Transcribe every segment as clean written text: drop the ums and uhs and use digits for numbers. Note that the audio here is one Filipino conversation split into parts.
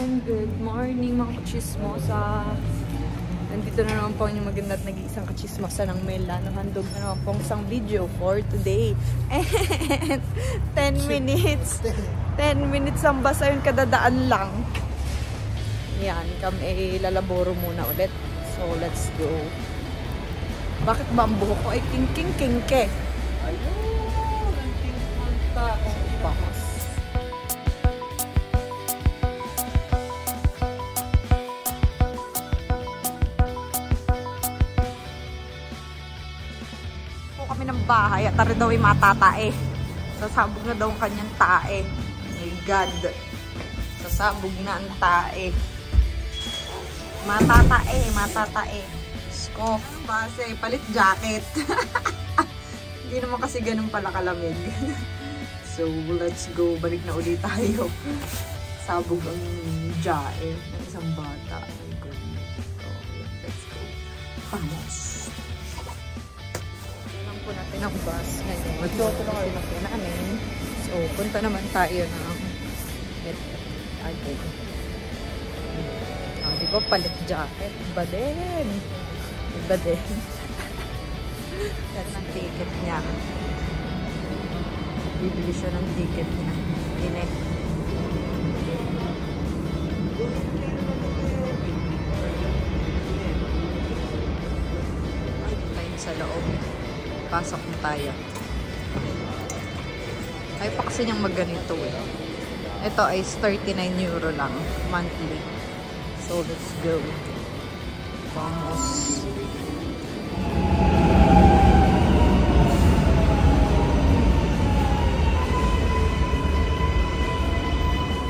And good morning mga kachismosa. Nandito na naman po yung maganda at nag-iisang kachismosa ng Mela. Handog na naman pong isang video for today. And 10 minutes. 10 minutes ang basa yung kadadaan lang. Yan, kami lalaboro muna ulit. So let's go. Bakit ba ang buhok ko ay king-king-king-ke? Ayun, ang king-punta. Vamos. Kami ng bahay at tari daw ay matatae. Sasabog na daw ang kanyang tae. My God. Sasabog na ang tae. Matatae. Scoff. Kasi palit jacket. Hindi naman kasi ganun pala kalamig. So let's go. Balik na ulit tayo. Sabog ang jae ng isang bata. My goodness. So let's go. Vamos. Po natin ang bus ngayon. Magdoto na kayo namin. So, punta naman tayo ng di ba palit jacket? Iba din. Yan ang ticket niya. Bibili siya ng ticket niya. Inek. Tayo sa loob. Pasok na tayo. Ay pa kasi niyang magganito eh. Ito ay 39 euro lang monthly. So let's go. Vamos.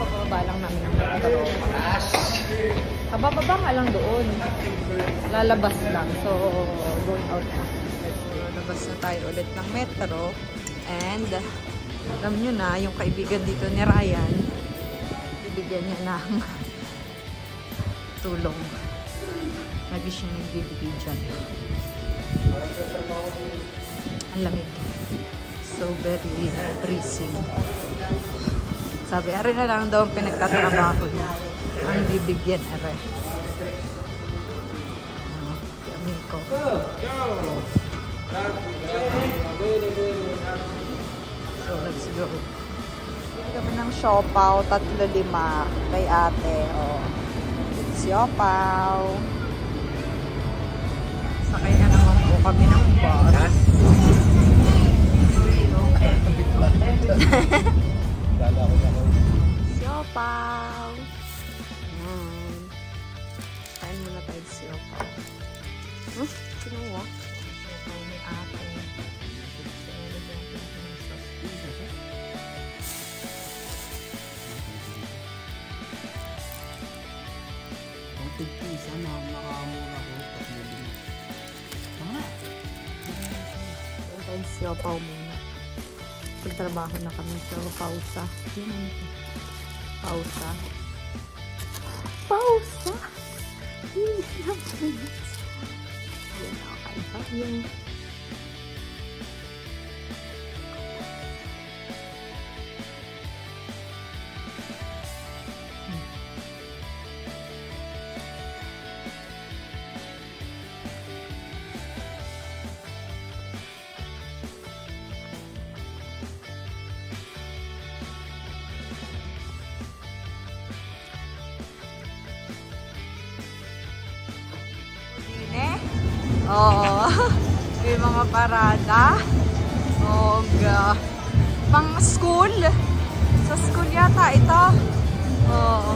Pababa lang namin ang metro. Kabababa nga lang doon. Lalabas lang. So going out na. Labas na tayo ulit ng metro. And alam nyo na, yung kaibigan dito ni Ryan, bibigyan niya ng tulong. Lagi siya nagbibigay dyan. Ang lamig. So very breezy. Sabi, ari na lang daw ang pinagtatrabaho niya. Ang bibigyan, ari. Lamig ko. So, let's go. Kami ng siopaw, 3-5 kay ate. Oh. Siopaw. Sakay na naman po kami ng bus. Siopaw. Ayan. Kain muna tayo siopaw. Kinuha. Siopaw ni ate. Sana makamura ko pag nabili. Tama! Ito yung siopaw muna. Pagtrabaho na kami sa pausa. Yun ano ito? Pausa. Pausa! Yun okay pa yun. Oo. May mga parada. Oh, pang school. Sa school yata ito. Oo.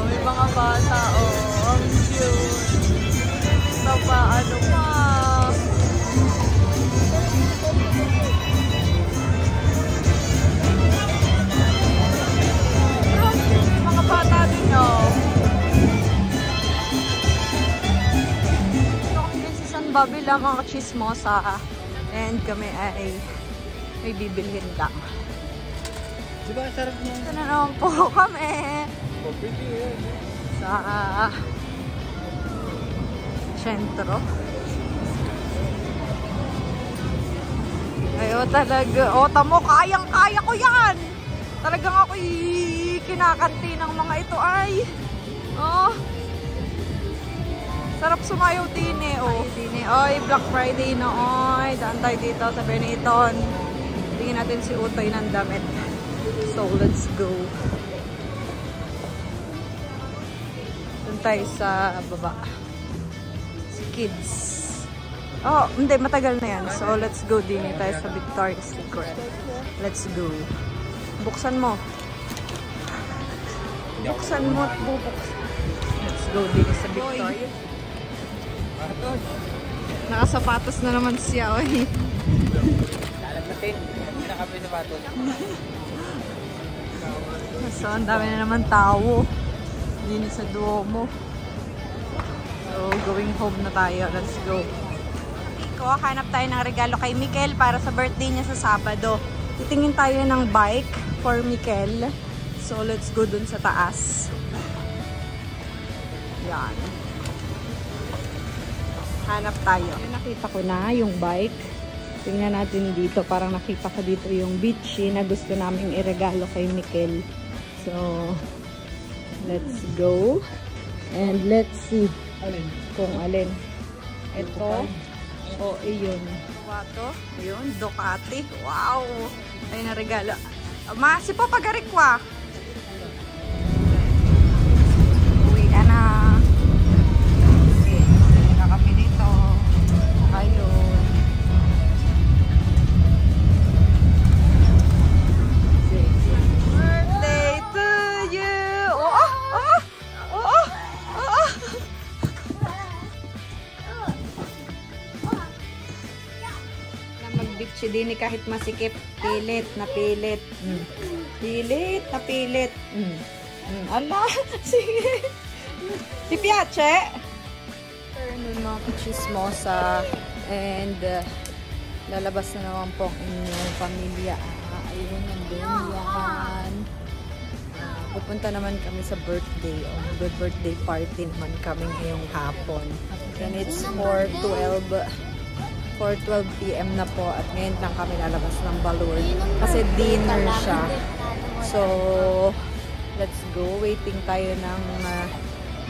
May mga bata. Oh, ang cute. Ito pa, ano pa. May mga bata din, oh. Babi lang ang chismosa and kami ay may bibilhin lang. Diba sarap niya? Ito na naman po kami sa sentro. Ayaw talaga. O, tamo, kayang-kaya ko yan. Talagang ako'y kinakanti ng mga ito ay. Oh. Sarap sumayaw din eh. Oh. Oy, Black Friday na. Oy, daan tayo dito sa Benetton. Tingin natin si Utoy ng damit. So, let's go. Doon tayo sa baba. Si Kids. Oh, hindi. Matagal na yan. So, let's go din tayo sa Victoria's Secret. Let's go. Buksan mo. Buksan mo at bubuksan. Let's go din sa Victoria. Nakasapatos na naman siya. Oy. Lalagnatin. Hindi na kami sapatos. So, ang dami na naman tao. Hindi sa Duomo. So, going home na tayo. Let's go. Iko, hanap tayo ng regalo kay Mikel para sa birthday niya sa Sabado. Titingin tayo ng bike for Mikel. So, let's go dun sa taas. Yan. Hanap tayo. Nakita ko na yung bike. Tingnan natin dito. Parang nakita ko dito yung Beachy na gusto naming iregalo kay Mikel. So, let's go. And let's see kung alin. Ito. O, iyon. Wato. Ayun, Ducati. Wow! Ayun na regalo. Masi po pag-arikwa. Uwi ka na. Kami dito. Ayun. Birthday to you! Oh! Oh! Oh! Oh! Na mag-bitchy din kahit masikip. Pilit na pilit. Pilit na pilit. Ala! Sige. Si Piache! Nun mga kachismosa and lalabas na naman po ang inyong pamilya. Ayun, nandun yan. Pupunta naman kami sa birthday. Good birthday party naman kami ngayong hapon. And it's 4:12 p.m. na po at ngayon lang kami lalabas ng Balur kasi dinner siya. So, let's go. Waiting tayo ng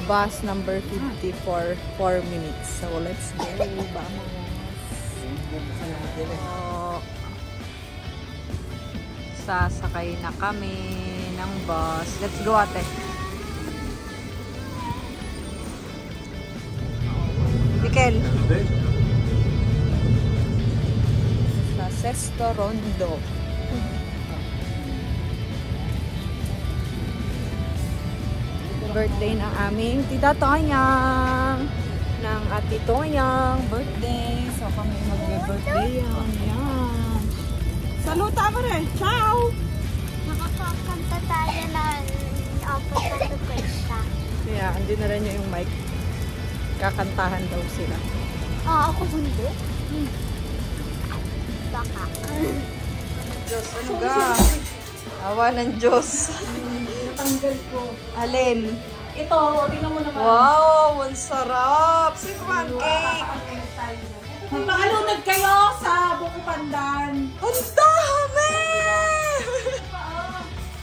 bus number 50 for 4 minutes. So, let's go. Vamos. Sasakay na kami ng bus. Let's go, ate. Mikel. Sa Sesto Rondo. Birthday ng aming tita Toyang. Ng ati Toyang. Birthday. So kami mag-birthday yan. Yan. Saluta mo rin. Ciao! Nakakakanta tayo ng apat na requesta. Yeah, hindi na rin yung mic. Kakantahan daw sila. Ako hindi. Baka. Diyos, ano ga? Awa ng Diyos. Natanggal ko. Alin? Ito, tingnan mo naman. Wow, ang sarap! Sweet pancake! Magpakalunod kayo sa Buko Pandan. Ang dami!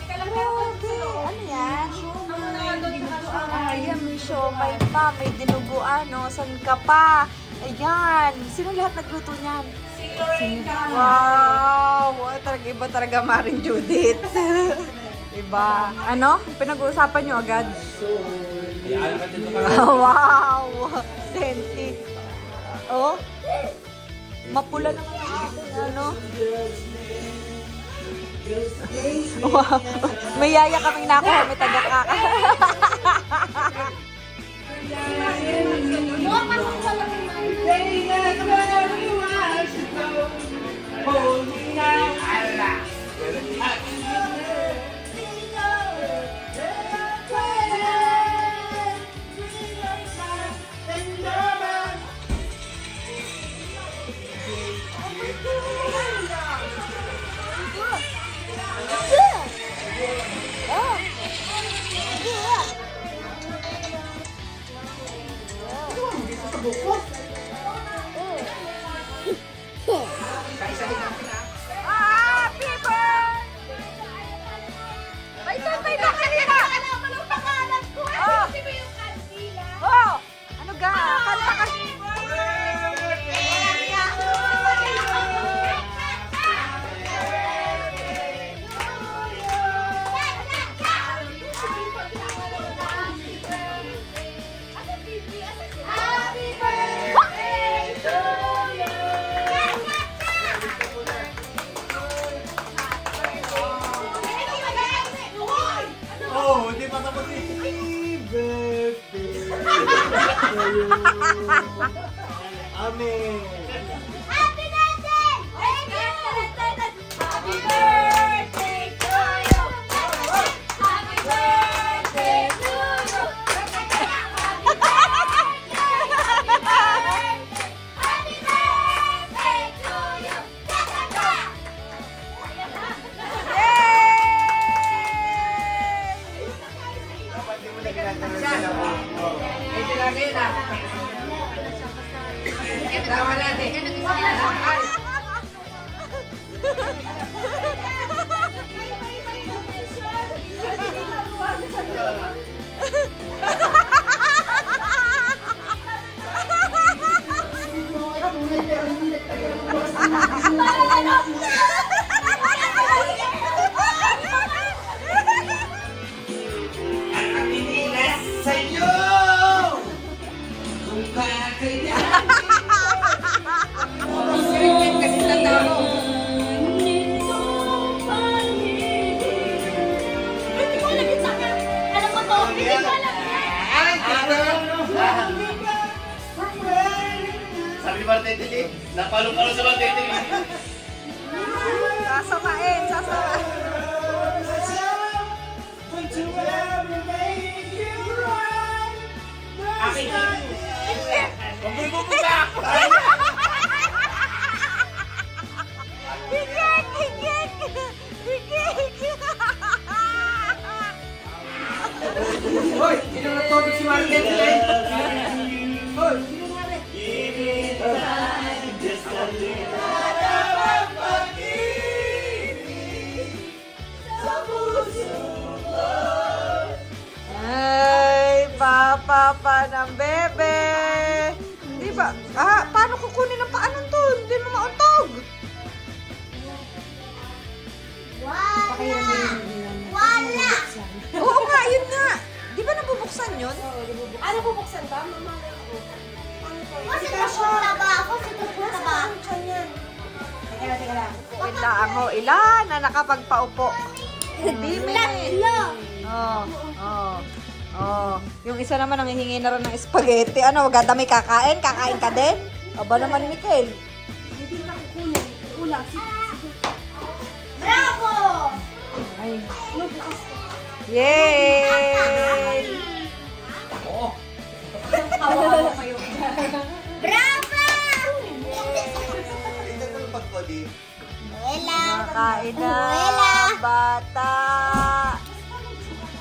Grabe. Ano yan? Ayan, may siomay pa, may dinuguan, no? San ka pa? Ayan. Sino lahat nagluto niyan? Wow! Talaga, iba talaga Maring Judith. Iba. Ano? Pinag-uusapan nyo agad? Wow! Senti. Oh? Mapula naman ano? Wow. May yaya kaming nakuha. May taga-kaka. Amen. Happy birthday! Thank you! Happy birthday to you! Happy birthday to you! Happy birthday to you! Dapat di mo na ginagawa sila mo. Ito lagi na. Tama natin. Sa iyo! Kung kaya kaya. Kasi tatalo. Hindi ko alam yung saka. Alam mo to? Hindi ko alam yan. Sabi ni Martetili, napalo-palo sa Martetili. Sasamain, sasamain. Akin. Huwag mo pupunta ako. Higit! Higit! Higit! Hoy! Sino natulog si Martetili? Hoy! Sino nga rin? Ay, papa pa ng bebe. Di ba? Paano kukunin ang paanan to? Hindi mo mauntog. Wala! Oo nga, yun nga. Di ba nabubuksan yun? Ano bubuksan ba? Mama kasi pupunta ba ako? Kasi pupunta ba? Teka lang. Ilan na nakapagpaupo. Hindi mo Tatlo! Oh. Yung isa naman nangihingi na rin ng spaghetti. Ano, wag dami kakain? Kakain ka din? Aba naman, Mikel. Hindi na kukunin. Ulang. Bravo! Ay. Yay! Oo. Kawawa kayo. Bravo! Ito na yung pagkodi. Nakain na, bata.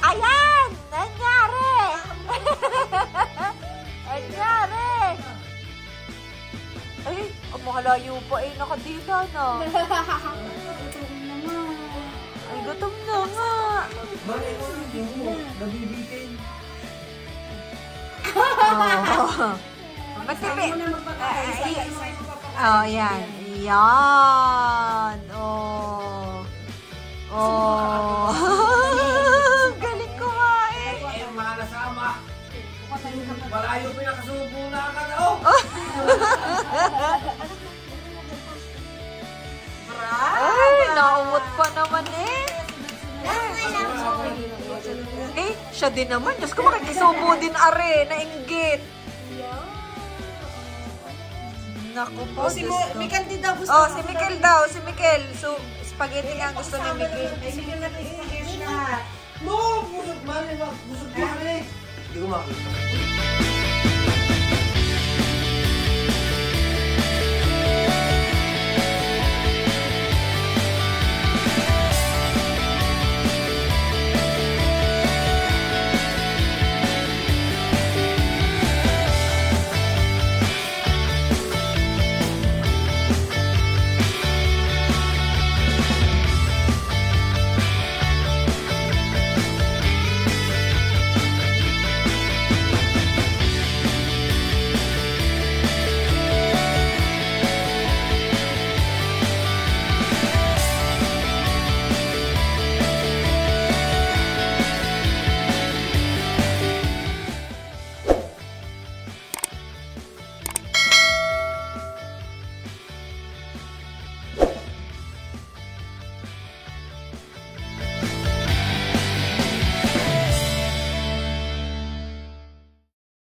Ayan! Nangyari! Nangyari! Ay, ang mahalayo pa eh. Nakadila na. Ay, gutom na nga. Bakit mo yung nabibitin? Oh. Masipi. Oh, yan. Yan. Oh. Oh. Galing kumain. Eh, mga nasama. Malayo pinakasubo na ka na. Oh! Ay, naumot pa naman eh. Eh, siya din naman. Diyos ko, makikisubo din are. Nainggit. Naku po, Si Diyos ko. Mikel din daw gusto. Oh, si Mikel daw. Si Mikel. So, spaghetti nga gusto ni Mikel. Si Mikel natin spaghetti lahat. No! Busog man eh. Busog man eh. Hindi ko makita.